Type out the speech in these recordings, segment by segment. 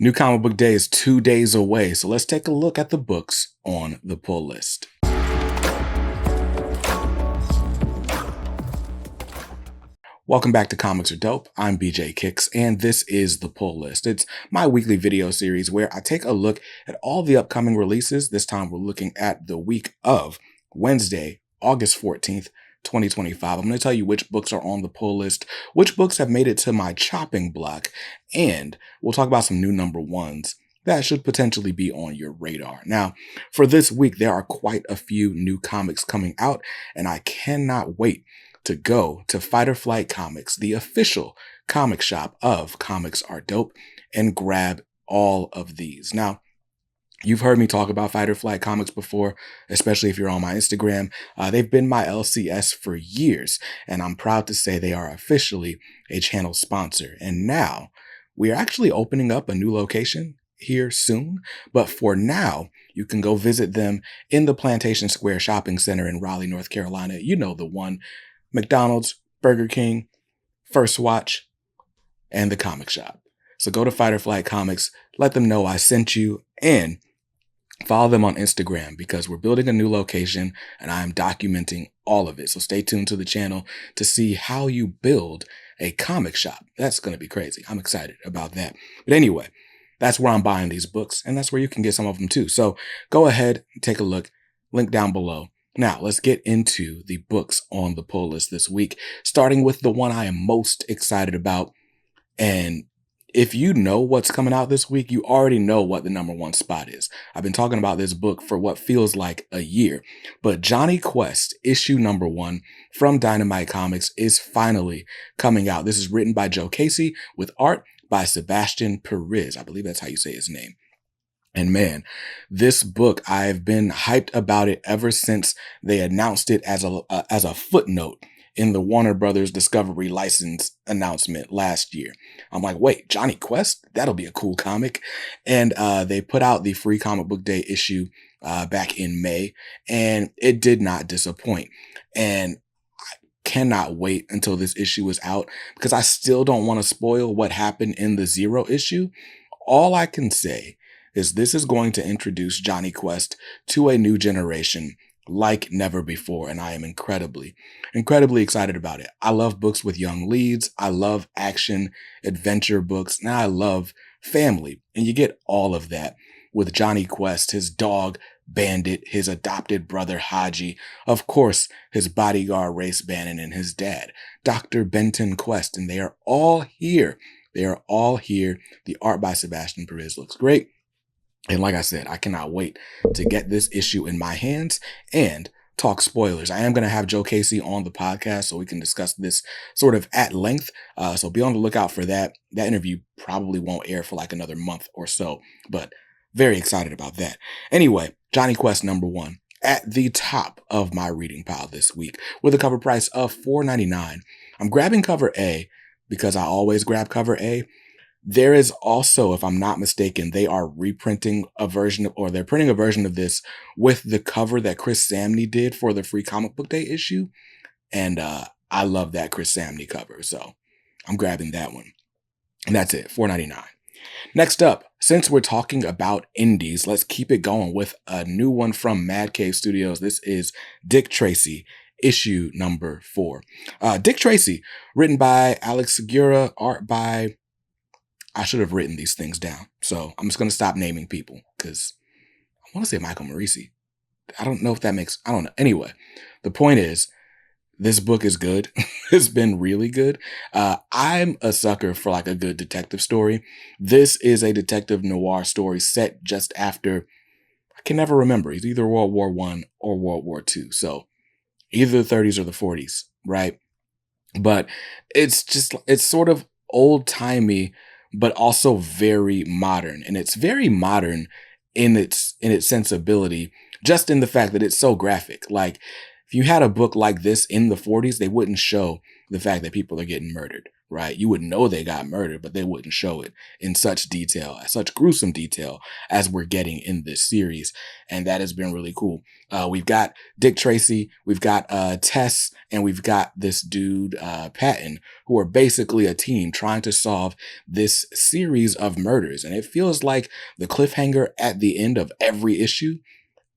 New Comic Book Day is 2 days away, so let's take a look at the books on the pull list. Welcome back to Comics Are Dope. I'm BJ Kicks, and this is the pull list. It's my weekly video series where I take a look at all the upcoming releases. This time we're looking at the week of Wednesday, August 14th, 2025. I'm going to tell you which books are on the pull list, which books have made it to my chopping block, and we'll talk about some new number ones that should potentially be on your radar. Now, for this week, there are quite a few new comics coming out, and I cannot wait to go to Fight or Flight Comics, the official comic shop of Comics Are Dope, and grab all of these. Now, you've heard me talk about Fight or Flight Comics before, especially if you're on my Instagram. They've been my LCS for years, and I'm proud to say they are officially a channel sponsor. And now we are actually opening up a new location here soon. But for now, you can go visit them in the Plantation Square Shopping Center in Raleigh, North Carolina. You know the one. McDonald's, Burger King, First Watch, and the comic shop. So go to Fight or Flight Comics, let them know I sent you, and follow them on Instagram because we're building a new location and I am documenting all of it. So stay tuned to the channel to see how you build a comic shop. That's going to be crazy. I'm excited about that. But anyway, that's where I'm buying these books, and that's where you can get some of them too. So go ahead and take a look. Link down below. Now, let's get into the books on the pull list this week, starting with the one I am most excited about. And if you know what's coming out this week, you already know what the number one spot is. I've been talking about this book for what feels like a year, but Jonny Quest, issue number 1 from Dynamite Comics, is finally coming out. This is written by Joe Casey with art by Sebastian Perez. I believe that's how you say his name. And man, this book, I've been hyped about it ever since they announced it as a footnote in the Warner Brothers Discovery license announcement last year. I'm like, wait, Jonny Quest? That'll be a cool comic. And they put out the free comic book day issue back in May, and it did not disappoint. And I cannot wait until this issue is out because I still don't want to spoil what happened in the Zero issue. All I can say is this is going to introduce Jonny Quest to a new generation like never before, and I am incredibly excited about it. I love books with young leads. I love action, adventure books, and I love family, and you get all of that with Jonny Quest, his dog, Bandit, his adopted brother, Haji, of course, his bodyguard, Race Bannon, and his dad, Dr. Benton Quest, and they are all here. They are all here. The art by Sebastian Perez looks great. And like I said, I cannot wait to get this issue in my hands and talk spoilers. I am going to have Joe Casey on the podcast so we can discuss this sort of at length. So be on the lookout for that. That interview probably won't air for like another month or so, but very excited about that. Anyway, Jonny Quest number 1 at the top of my reading pile this week with a cover price of $4.99. I'm grabbing cover A because I always grab cover A. There is also, if I'm not mistaken, they are reprinting a version of, or they're printing a version of this with the cover that Chris Samney did for the free comic book day issue. And I love that Chris Samney cover. So I'm grabbing that one. And that's it, $4.99. Next up, since we're talking about indies, let's keep it going with a new one from Mad Cave Studios. This is Dick Tracy, issue number 4. Dick Tracy, written by Alex Segura, art by... I should have written these things down. So I'm just going to stop naming people because I want to say Michael Morisi. I don't know if that makes, I don't know. Anyway, the point is this book is good. It's been really good. I'm a sucker for like a good detective story. This is a detective noir story set just after, I can never remember. It's either World War I or World War II. So either the 30s or the 40s, right? But it's sort of old timey, but also very modern. And it's very modern in its sensibility, just in the fact that it's so graphic. Like if you had a book like this in the 40s, they wouldn't show the fact that people are getting murdered, right? You would know they got murdered, but they wouldn't show it in such detail, such gruesome detail as we're getting in this series. And that has been really cool. We've got Dick Tracy, we've got Tess, and we've got this dude, Patton, who are basically a team trying to solve this series of murders. And it feels like the cliffhanger at the end of every issue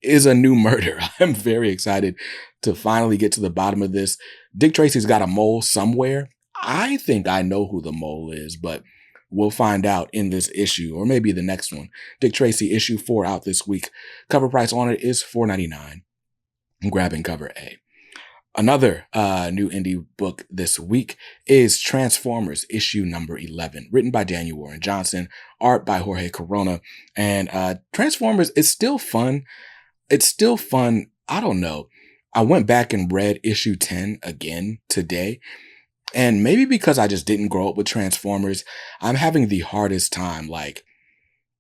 is a new murder. I'm very excited to finally get to the bottom of this. Dick Tracy's got a mole somewhere. I think I know who the mole is, but we'll find out in this issue or maybe the next one. Dick Tracy issue 4 out this week. Cover price on it is $4.99. I'm grabbing cover A. Another new indie book this week is Transformers issue number 11, written by Daniel Warren Johnson, art by Jorge Corona. And Transformers is still fun. It's still fun. I don't know. I went back and read issue 10 again today. And maybe because I just didn't grow up with Transformers, I'm having the hardest time like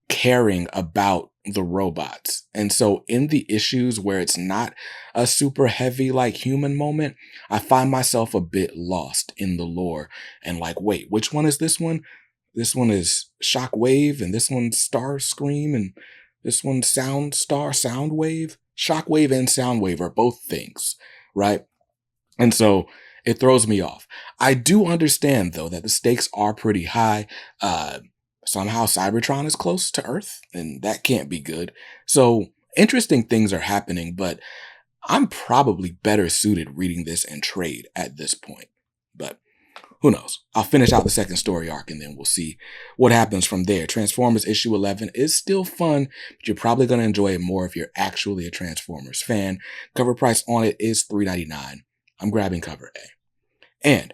caring about the robots. And so in the issues where it's not a super heavy like human moment, I find myself a bit lost in the lore and like, wait, which one is this one? This one is Shockwave and this one's Starscream and this one's Soundwave. Shockwave and Soundwave are both things, right? And so it throws me off. I do understand though that the stakes are pretty high. Somehow Cybertron is close to Earth, and that can't be good. So interesting things are happening, but I'm probably better suited reading this in trade at this point. But who knows? I'll finish out the second story arc and then we'll see what happens from there. Transformers issue 11 is still fun, but you're probably going to enjoy it more if you're actually a Transformers fan. Cover price on it is $3.99. I'm grabbing cover A. And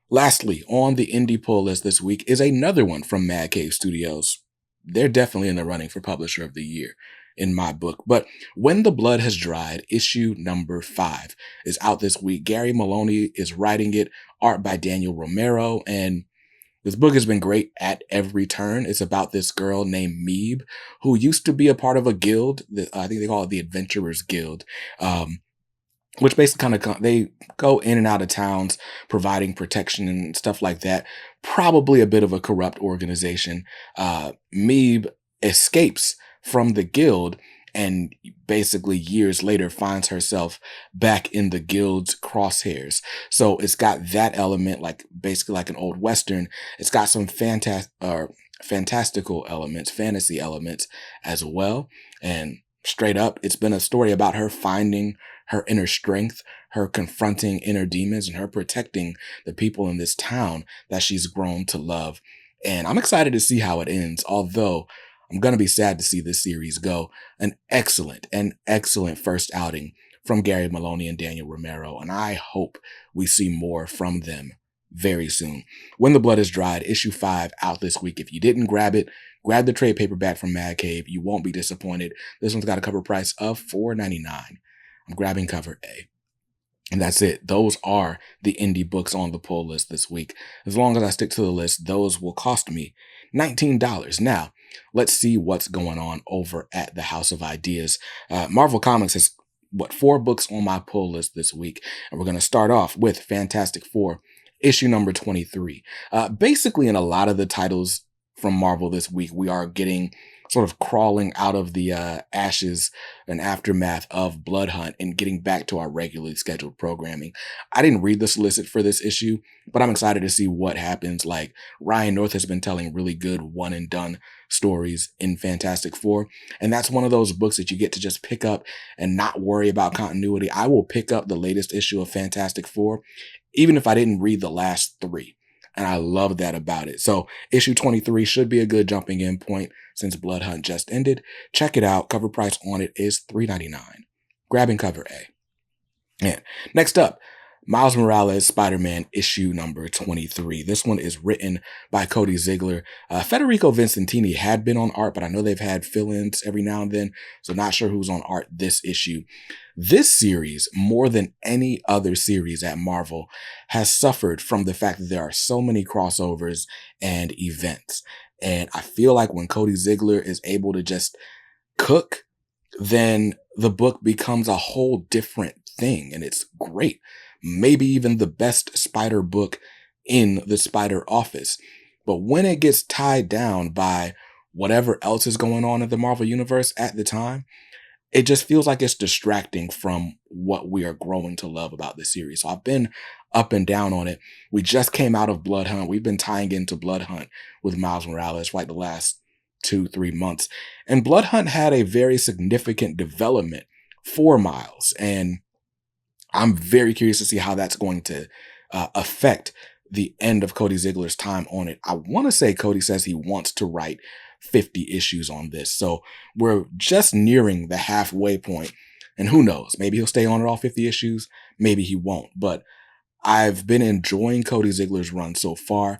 lastly, on the indie pull list this week is another one from Mad Cave Studios. They're definitely in the running for Publisher of the Year in my book. But When the Blood Has Dried, issue number 5 is out this week. Gary Maloney is writing it, art by Daniel Romero, and this book has been great at every turn. It's about this girl named Meeb, who used to be a part of a guild. I think they call it the Adventurers Guild. Which basically they go in and out of towns providing protection and stuff like that. Probably a bit of a corrupt organization. Meeb escapes from the guild and basically years later finds herself back in the guild's crosshairs. So it's got that element, like basically like an old Western. It's got some fantastical elements, fantasy elements as well. And straight up, it's been a story about her finding her inner strength, her confronting inner demons, and her protecting the people in this town that she's grown to love. And I'm excited to see how it ends, although I'm going to be sad to see this series go. An excellent first outing from Gary Maloney and Daniel Romero, and I hope we see more from them very soon. When the Blood Is Dried, issue 5 out this week. If you didn't grab it, grab the trade paperback from Mad Cave. You won't be disappointed. This one's got a cover price of $4.99. I'm grabbing cover A. And that's it. Those are the indie books on the pull list this week. As long as I stick to the list, those will cost me $19. Now, let's see what's going on over at the House of Ideas. Marvel Comics has, 4 books on my pull list this week. And we're going to start off with Fantastic Four, issue number 23. Basically, in a lot of the titles from Marvel this week, we are getting sort of crawling out of the ashes and aftermath of Blood Hunt and getting back to our regularly scheduled programming. I didn't read the solicit for this issue, but I'm excited to see what happens. Like, Ryan North has been telling really good one and done stories in Fantastic Four. And that's one of those books that you get to just pick up and not worry about continuity. I will pick up the latest issue of Fantastic Four, even if I didn't read the last 3. And I love that about it. So issue 23 should be a good jumping in point since Blood Hunt just ended. Check it out. Cover price on it is $3.99. Grabbing cover A. And next up, Miles Morales Spider-Man issue number 23. This one is written by Cody Ziegler. Federico Vincentini had been on art, but I know they've had fill-ins every now and then, so not sure who's on art this issue. This series, more than any other series at Marvel, has suffered from the fact that there are so many crossovers and events. And I feel like when Cody Ziegler is able to just cook, then the book becomes a whole different thing, and it's great. Maybe even the best Spider book in the Spider office. But when it gets tied down by whatever else is going on in the Marvel Universe at the time, it just feels like it's distracting from what we are growing to love about this series. So I've been up and down on it. We just came out of Blood Hunt. We've been tying into Blood Hunt with Miles Morales for like the last 2-3 months. And Blood Hunt had a very significant development for Miles. And I'm very curious to see how that's going to affect the end of Cody Ziegler's time on it. I want to say Cody says he wants to write 50 issues on this. So we're just nearing the halfway point. And who knows? Maybe he'll stay on it all 50 issues. Maybe he won't. But I've been enjoying Cody Ziegler's run so far.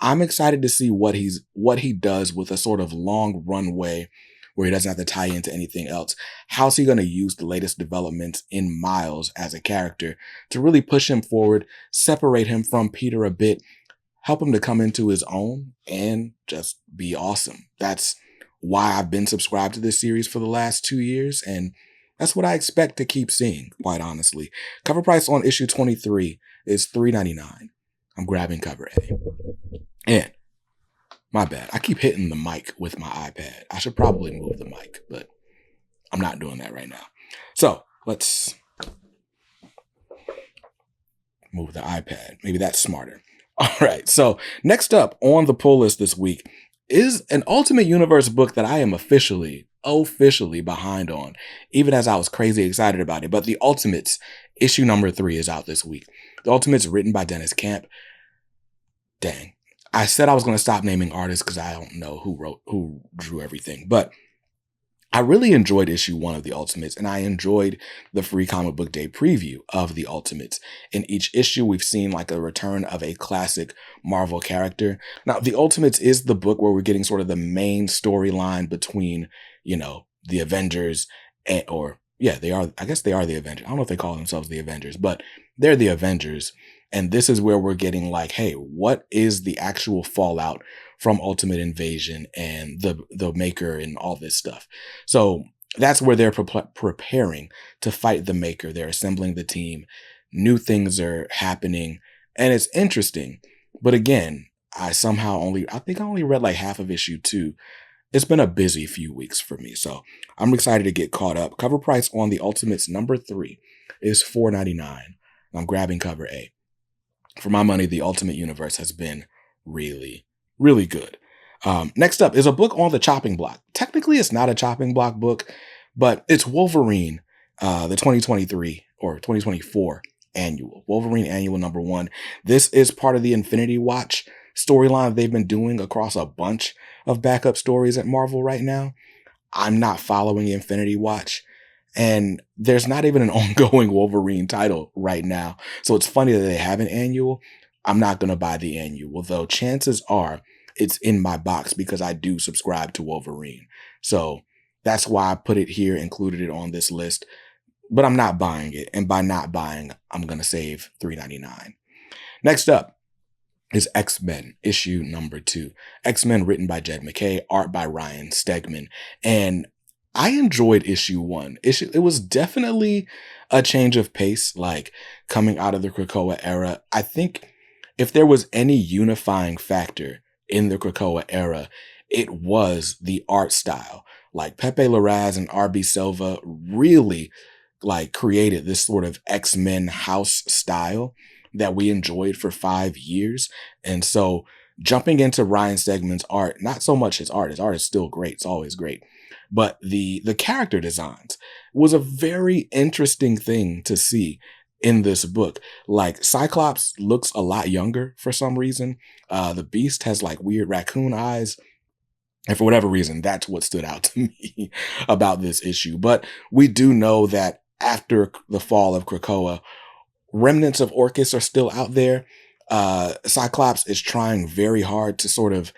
I'm excited to see what he does with a sort of long runway where he doesn't have to tie into anything else. How's he going to use the latest developments in Miles as a character to really push him forward, separate him from Peter a bit, help him to come into his own, and just be awesome? That's why I've been subscribed to this series for the last 2 years, and that's what I expect to keep seeing, quite honestly. Cover price on issue 23 is $3.99. I'm grabbing cover A. And my bad, I keep hitting the mic with my iPad. I should probably move the mic, but I'm not doing that right now. So let's move the iPad. Maybe that's smarter. All right, so next up on the pull list this week is an Ultimate Universe book that I am officially behind on, even as I was crazy excited about it. But The Ultimates, issue number 3 is out this week. The Ultimates, written by Dennis Camp. Dang. I said I was going to stop naming artists because I don't know who drew everything. But I really enjoyed issue 1 of The Ultimates, and I enjoyed the free comic book day preview of The Ultimates. In each issue, we've seen like a return of a classic Marvel character. Now, The Ultimates is the book where we're getting sort of the main storyline between, the Avengers they are, I guess they are the Avengers. I don't know if they call themselves the Avengers, but they're the Avengers. And this is where we're getting like, hey, what is the actual fallout from Ultimate Invasion and the Maker and all this stuff? So that's where they're preparing to fight the Maker. They're assembling the team. New things are happening. And it's interesting. But again, I think I only read like half of issue 2. It's been a busy few weeks for me. So I'm excited to get caught up. Cover price on The Ultimates number 3 is $4.99. I'm grabbing cover A. For my money, The Ultimate Universe has been really, really good. Next up is a book on the chopping block. Technically, it's not a chopping block book, but it's Wolverine, the 2023 or 2024 annual. Wolverine annual number 1. This is part of the Infinity Watch storyline they've been doing across a bunch of backup stories at Marvel right now. I'm not following Infinity Watch, and there's not even an ongoing Wolverine title right now. So it's funny that they have an annual. I'm not going to buy the annual, though chances are it's in my box because I do subscribe to Wolverine. So that's why I put it here, included it on this list, but I'm not buying it. And by not buying, I'm going to save $3.99. Next up is X-Men, issue number 2. X-Men, written by Jed MacKay, art by Ryan Stegman. And I enjoyed issue 1. It was definitely a change of pace, like coming out of the Krakoa era. I think if there was any unifying factor in the Krakoa era, it was the art style. Like Pepe Larraz and RB Silva really like created this sort of X-Men house style that we enjoyed for 5 years. And so jumping into Ryan Stegman's art, not so much his art is still great. It's always great. But the character designs was a very interesting thing to see in this book. Like Cyclops looks a lot younger for some reason. The Beast has like weird raccoon eyes. And for whatever reason, that's what stood out to me about this issue. But we do know that after the fall of Krakoa, remnants of Orcus are still out there. Cyclops is trying very hard to sort of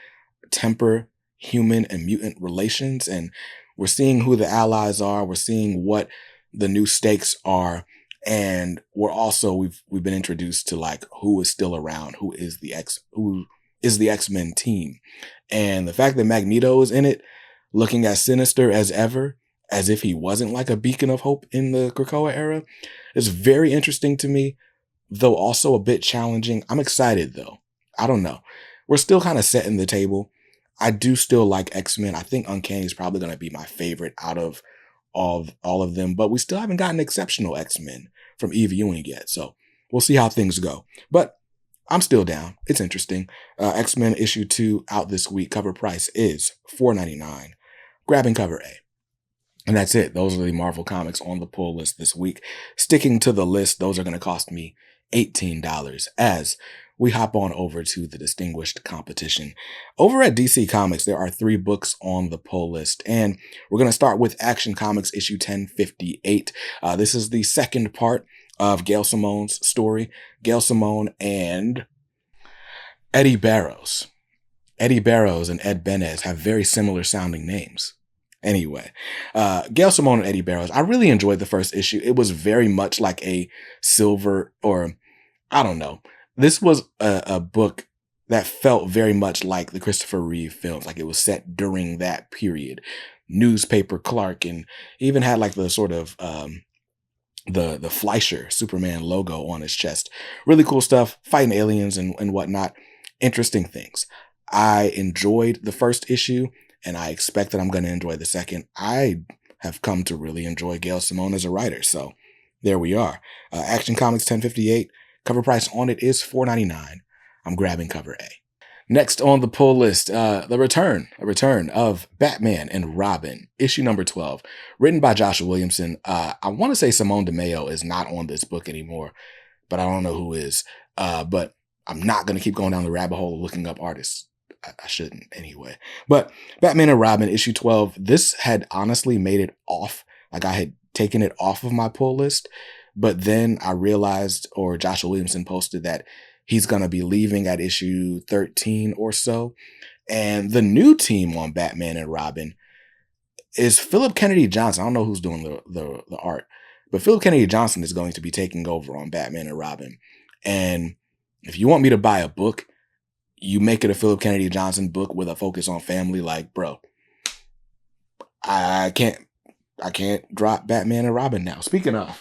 temper human and mutant relations. And we're seeing who the allies are. We're seeing what the new stakes are. And we're also, we've been introduced to like who is still around, who is the X-Men team. And the fact that Magneto is in it, looking as sinister as ever, as if he wasn't like a beacon of hope in the Krakoa era, is very interesting to me, though also a bit challenging. I'm excited though. I don't know. We're still kind of setting the table. I do still like X-Men. I think Uncanny is probably going to be my favorite out of all of them, but we still haven't gotten exceptional X-Men from Eve Ewing yet. So we'll see how things go. But I'm still down. It's interesting. X-Men issue 2 out this week. Cover price is $4.99. Grabbing cover A. And that's it. Those are the Marvel comics on the pull list this week. Sticking to the list, those are going to cost me $18 as we hop on over to the distinguished competition. Over at DC Comics, there are 3 books on the pull list, and we're going to start with Action Comics issue 1058. This is the second part of Gail Simone's story. Gail Simone and Eddie Barrows. Eddie Barrows and Ed Benez have very similar sounding names. Anyway, Gail Simone and Eddie Barrows, I really enjoyed the first issue. It was very much like a silver, or I don't know. This was a book that felt very much like the Christopher Reeve films, like it was set during that period. Newspaper Clark, and even had like the sort of the Fleischer Superman logo on his chest. Really cool stuff, fighting aliens and whatnot. Interesting things. I enjoyed the first issue, and I expect that I'm going to enjoy the second. I have come to really enjoy Gail Simone as a writer, so there we are. Action Comics 1058, cover price on it is $4.99. I'm grabbing cover A. Next on the pull list, a return of Batman and Robin, issue number 12, written by Joshua Williamson. I want to say Simone DeMeo is not on this book anymore, but I don't know who is. But I'm not going to keep going down the rabbit hole of looking up artists. I shouldn't anyway. But Batman and Robin, issue 12, this had honestly made it off. Like I had taken it off of my pull list, but then I realized, or Joshua Williamson posted that he's going to be leaving at issue 13 or so. And the new team on Batman and Robin is Philip Kennedy Johnson. I don't know who's doing the art, but Philip Kennedy Johnson is going to be taking over on Batman and Robin. And if you want me to buy a book, you make it a Philip Kennedy Johnson book with a focus on family. Like, bro, I can't drop Batman and Robin now. Speaking of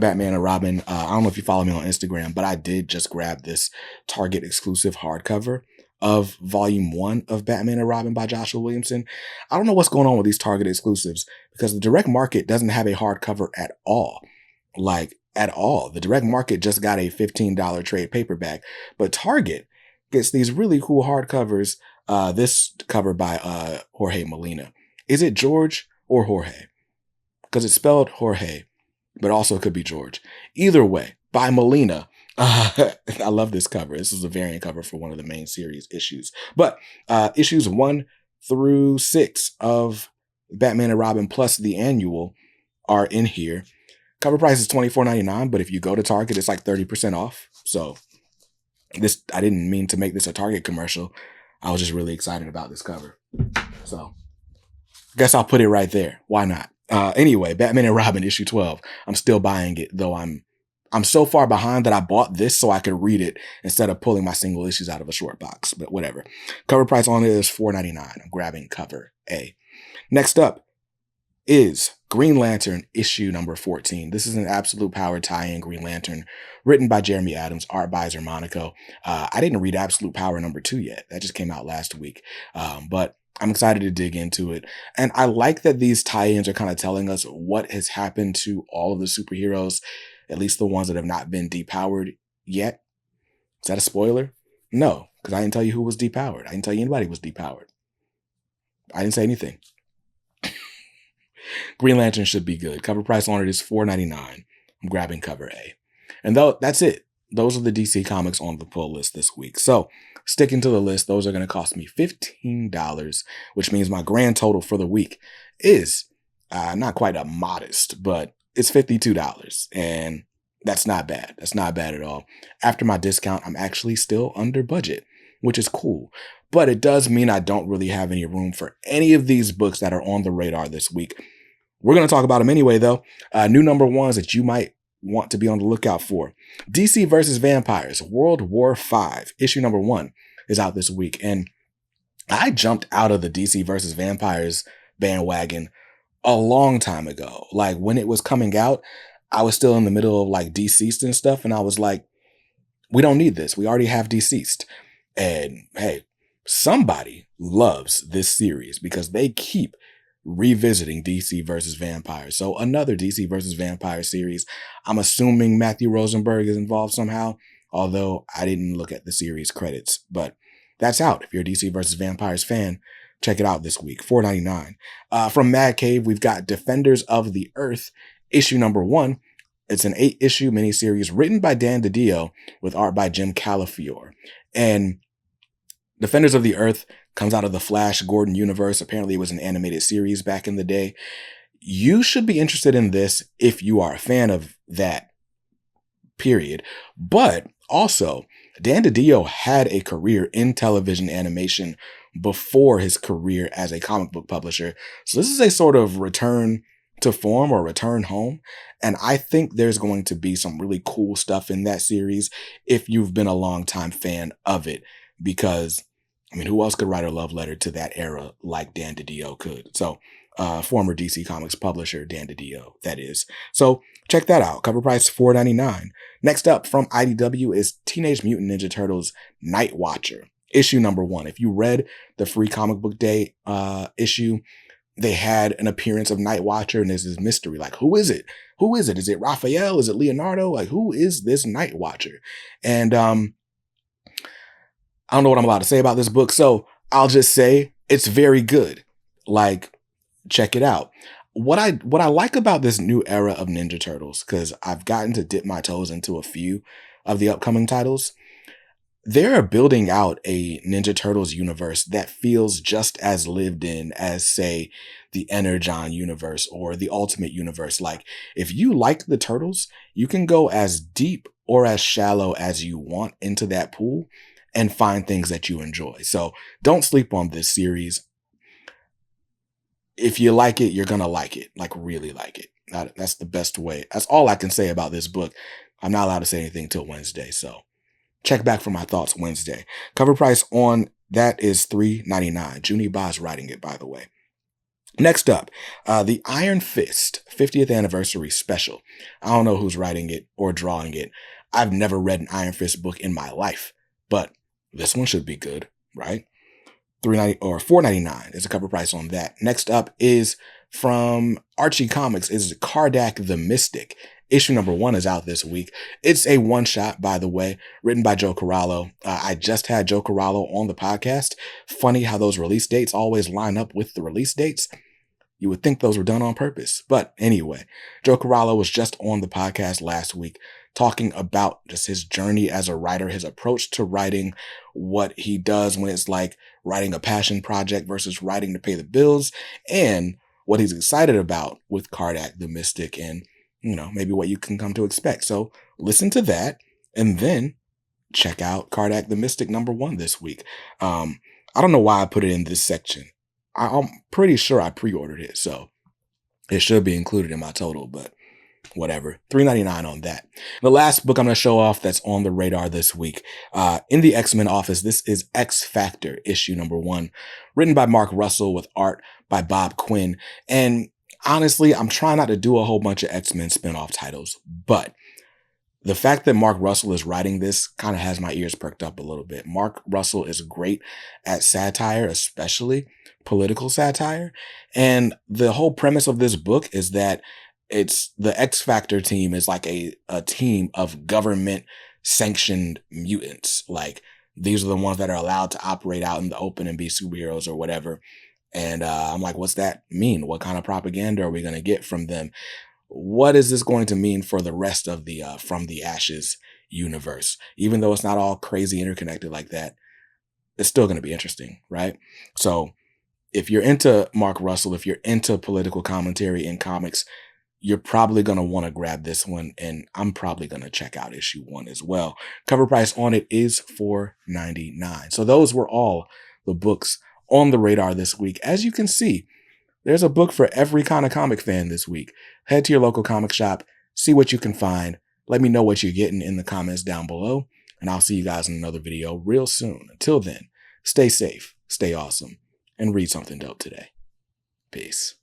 Batman and Robin, I don't know if you follow me on Instagram, but I did just grab this Target exclusive hardcover of volume 1 of Batman and Robin by Joshua Williamson. I don't know what's going on with these Target exclusives because the direct market doesn't have a hardcover at all. Like, at all. The direct market just got a $15 trade paperback, but Target gets these really cool hardcovers. This cover by Jorge Molina. Is it George or Jorge? Because it's spelled Jorge, but also could be George. Either way, by Molina. I love this cover. This is a variant cover for one of the main series issues. But issues 1 through 6 of Batman and Robin plus the annual are in here. Cover price is $24.99, but if you go to Target, it's like 30% off. So I didn't mean to make this a Target commercial. I was just really excited about this cover. So I guess I'll put it right there. Why not? Anyway, Batman and Robin issue 12. I'm still buying it, though I'm so far behind that I bought this so I could read it instead of pulling my single issues out of a short box. But whatever. Cover price on it is $4.99. I'm grabbing cover A. Next up is Green Lantern issue number 14. This is an Absolute Power tie-in Green Lantern written by Jeremy Adams, art by Zermanico. I didn't read Absolute Power number 2 yet. That just came out last week. But I'm excited to dig into it. And I like that these tie-ins are kind of telling us what has happened to all of the superheroes, at least the ones that have not been depowered yet. Is that a spoiler? No, because I didn't tell you who was depowered. I didn't tell you anybody was depowered. I didn't say anything. Green Lantern should be good. Cover price on it is $4.99. I'm grabbing cover A. And that's it. Those are the DC comics on the pull list this week. So sticking to the list, those are going to cost me $15, which means my grand total for the week is not quite a modest, but it's $52. And that's not bad. That's not bad at all. After my discount, I'm actually still under budget, which is cool. But it does mean I don't really have any room for any of these books that are on the radar this week. We're going to talk about them anyway, though. New number ones that you might want to be on the lookout for. DC versus Vampires, World War V, issue number 1 is out this week. And I jumped out of the DC versus Vampires bandwagon a long time ago. Like when it was coming out, I was still in the middle of like Deceased and stuff. And I was like, We don't need this. We already have Deceased. And hey, somebody loves this series because they keep revisiting DC versus Vampires. So another DC versus Vampire series. I'm assuming Matthew Rosenberg is involved somehow, although I didn't look at the series credits. But that's out. If you're a DC versus Vampires fan, check it out this week, $4.99. From Mad Cave, we've got Defenders of the Earth, issue number 1. It's an 8-issue miniseries written by Dan DiDio with art by Jim Calafiore. And Defenders of the Earth comes out of the Flash Gordon universe. Apparently it was an animated series back in the day. You should be interested in this if you are a fan of that period. But also, Dan DiDio had a career in television animation before his career as a comic book publisher. So this is a sort of return to form or return home. And I think there's going to be some really cool stuff in that series if you've been a longtime fan of it. Because, I mean, who else could write a love letter to that era like Dan DiDio could? So, former DC Comics publisher Dan DiDio, that is. So check that out. Cover price $4.99. Next up from IDW is Teenage Mutant Ninja Turtles Night Watcher, issue number 1. If you read the Free Comic Book Day issue, they had an appearance of Night Watcher, and there's this mystery. Like, who is it? Who is it? Is it Raphael? Is it Leonardo? Like, who is this Night Watcher? And I don't know what I'm allowed to say about this book, so I'll just say it's very good. Like, check it out. What I like about this new era of Ninja Turtles, because I've gotten to dip my toes into a few of the upcoming titles, they're building out a Ninja Turtles universe that feels just as lived in as, say, the Energon universe or the Ultimate universe. Like, if you like the Turtles, you can go as deep or as shallow as you want into that pool and find things that you enjoy. So don't sleep on this series. If you like it, you're going to like it, like really like it. That's the best way. That's all I can say about this book. I'm not allowed to say anything till Wednesday. So check back for my thoughts Wednesday. Cover price on that is $3.99. Jonny Ba's writing it, by the way. Next up, the Iron Fist 50th Anniversary Special. I don't know who's writing it or drawing it. I've never read an Iron Fist book in my life, but this one should be good, right? $3.90 or $4.99 is the cover price on that. Next up is from Archie Comics is Kardak the Mystic. Issue number 1 is out this week. It's a one-shot, by the way, written by Joe Corallo. I just had Joe Corallo on the podcast. Funny how those release dates always line up with the release dates. You would think those were done on purpose. But anyway, Joe Corallo was just on the podcast last week talking about just his journey as a writer, his approach to writing, what he does when it's like writing a passion project versus writing to pay the bills, and what he's excited about with Kardak the Mystic and, you know, maybe what you can come to expect. So listen to that and then check out Kardak the Mystic number 1 this week. I don't know why I put it in this section. I'm pretty sure I pre-ordered it, so it should be included in my total, but whatever. $3.99 on that. The last book I'm going to show off that's on the radar this week, in the X-Men office, this is X Factor, issue number 1, written by Mark Russell with art by Bob Quinn. And honestly, I'm trying not to do a whole bunch of X-Men spinoff titles, but the fact that Mark Russell is writing this kind of has my ears perked up a little bit. Mark Russell is great at satire, especially political satire. And the whole premise of this book is that it's the X Factor team is like a team of government sanctioned mutants. Like, these are the ones that are allowed to operate out in the open and be superheroes or whatever. And I'm like, what's that mean? What kind of propaganda are we going to get from them? What is this going to mean for the rest of the From the Ashes universe? Even though it's not all crazy interconnected like that, it's still going to be interesting, right? So if you're into Mark Russell, if you're into political commentary in comics, you're probably going to want to grab this one, and I'm probably going to check out issue 1 as well. Cover price on it is $4.99. So those were all the books on the radar this week. As you can see, there's a book for every kind of comic fan this week. Head to your local comic shop, see what you can find. Let me know what you're getting in the comments down below, and I'll see you guys in another video real soon. Until then, stay safe, stay awesome, and read something dope today. Peace.